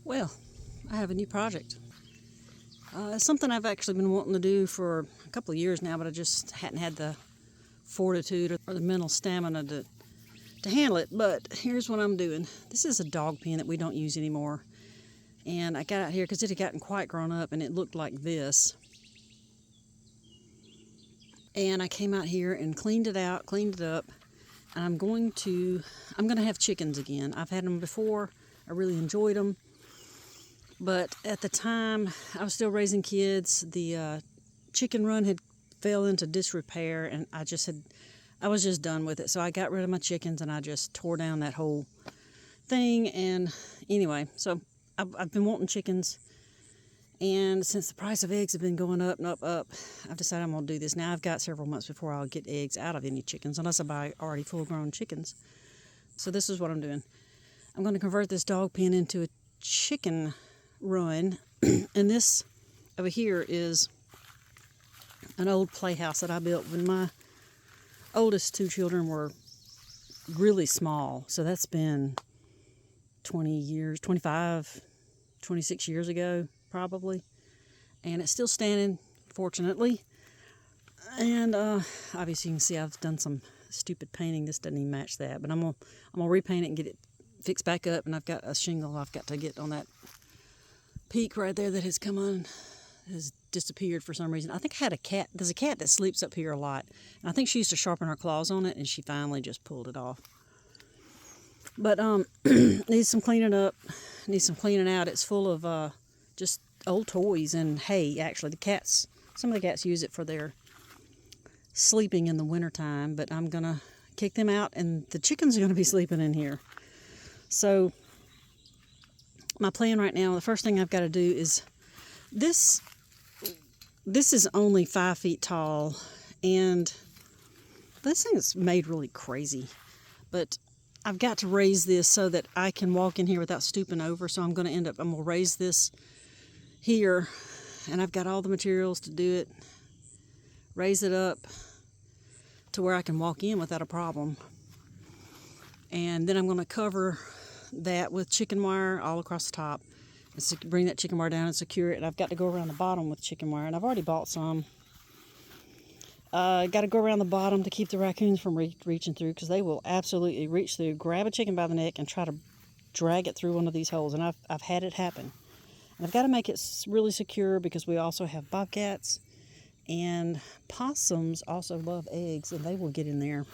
Well, I have a new project. It's something I've actually been wanting to do for a couple of years now, but I just hadn't had the fortitude or the mental stamina to handle it. But here's what I'm doing. This is a dog pen that we don't use anymore. And I got out here because it had gotten quite grown up and it looked like this. And I came out here and cleaned it out, cleaned it up. And I'm going to have chickens again. I've had them before. I really enjoyed them. But at the time, I was still raising kids. The chicken run had fell into disrepair, and I was just done with it. So I got rid of my chickens, and I just tore down that whole thing. And anyway, so I've been wanting chickens, and since the price of eggs have been going up and up, I've decided I'm going to do this. Now I've got several months before I'll get eggs out of any chickens, unless I buy already full-grown chickens. So this is what I'm doing. I'm going to convert this dog pen into a chicken run, and this over here is an old playhouse that I built when my oldest two children were really small. So that's been 20 years, 25, 26 years ago probably, and it's still standing, fortunately. And obviously you can see I've done some stupid painting. This doesn't even match that, but I'm gonna repaint it and get it fixed back up. And I've got a shingle I've got to get on that peak right there that has disappeared for some reason. I think I had a cat. There's a cat that sleeps up here a lot, and I think she used to sharpen her claws on it, and she finally just pulled it off. But needs some cleaning up, needs some cleaning out. It's full of just old toys and hay. Actually, some of the cats use it for their sleeping in the wintertime, but I'm gonna kick them out, and the chickens are gonna be sleeping in here. So my plan right now, the first thing I've got to do is this is only 5 feet tall, and this thing is made really crazy, but I've got to raise this so that I can walk in here without stooping over. So I'm going to raise this here, and I've got all the materials to do it, raise it up to where I can walk in without a problem. And then I'm going to cover that with chicken wire all across the top, and bring that chicken wire down and secure it. And I've got to go around the bottom with chicken wire, and I've already bought some. Got to go around the bottom to keep the raccoons from reaching through, because they will absolutely reach through, grab a chicken by the neck, and try to drag it through one of these holes. And I've had it happen. And I've got to make it really secure, because we also have bobcats, and possums also love eggs, and they will get in there.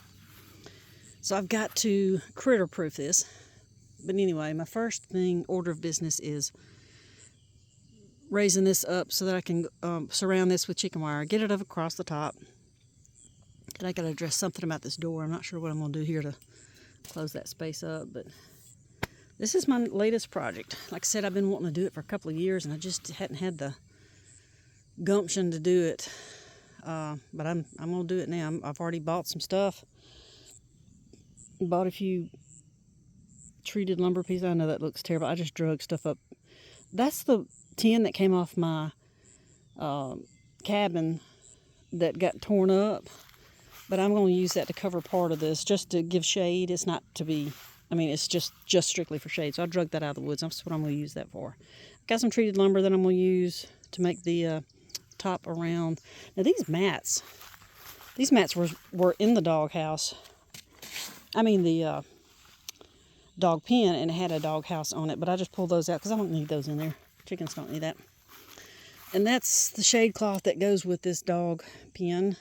So I've got to critter-proof this. But anyway, my first order of business is raising this up so that I can surround this with chicken wire, get it up across the top. And I got to address something about this door. I'm not sure what I'm going to do here to close that space up, but this is my latest project. Like I said, I've been wanting to do it for a couple of years, and I just hadn't had the gumption to do it. But I'm going to do it now. I've already bought some stuff. Bought a few treated lumber pieces. I know that looks terrible. I just drug stuff up. That's the tin that came off my cabin that got torn up, but I'm going to use that to cover part of this, just to give shade. It's not to be, it's just strictly for shade. So I drug that out of the woods. That's what I'm going to use that for. Got some treated lumber that I'm going to use to make the top around. Now these mats were in the doghouse. The dog pen, and it had a dog house on it, but I just pulled those out because I don't need those in there. Chickens don't need that. And that's the shade cloth that goes with this dog pen.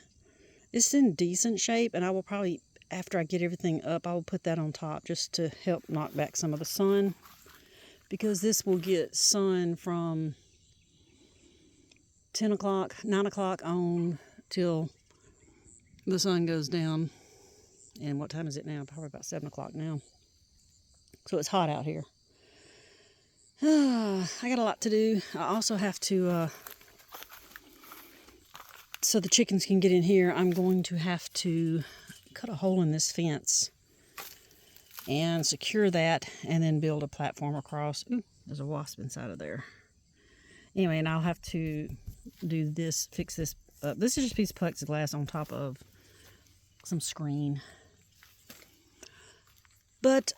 It's in decent shape, and I will probably, after I get everything up, I will put that on top just to help knock back some of the sun, because this will get sun from 10 o'clock, 9 o'clock on till the sun goes down. And what time is it now? Probably about 7 o'clock now. So it's hot out here. I got a lot to do. I also have to, so the chickens can get in here, I'm going to have to cut a hole in this fence and secure that, and then build a platform across. Ooh, there's a wasp inside of there. Anyway, and I'll have to do this, fix this up. This is just a piece of plexiglass on top of some screen. But,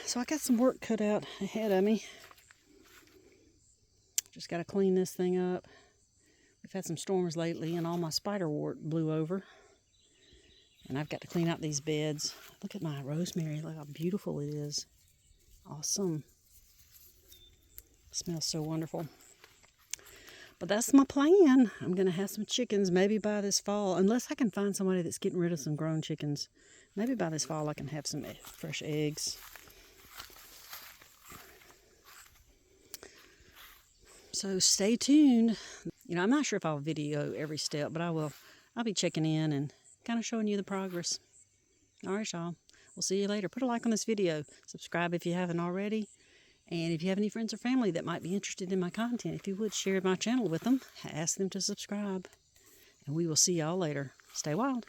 so I got some work cut out ahead of me. Just got to clean this thing up. We've had some storms lately and all my spiderwort blew over. And I've got to clean out these beds. Look at my rosemary. Look how beautiful it is. Awesome. Smells so wonderful. But that's my plan. I'm going to have some chickens maybe by this fall. Unless I can find somebody that's getting rid of some grown chickens. Maybe by this fall I can have some fresh eggs. So stay tuned. You know, I'm not sure if I'll video every step, but I will. I'll be checking in and kind of showing you the progress. All right, y'all. We'll see you later. Put a like on this video. Subscribe if you haven't already. And if you have any friends or family that might be interested in my content, if you would share my channel with them, ask them to subscribe. And we will see y'all later. Stay wild.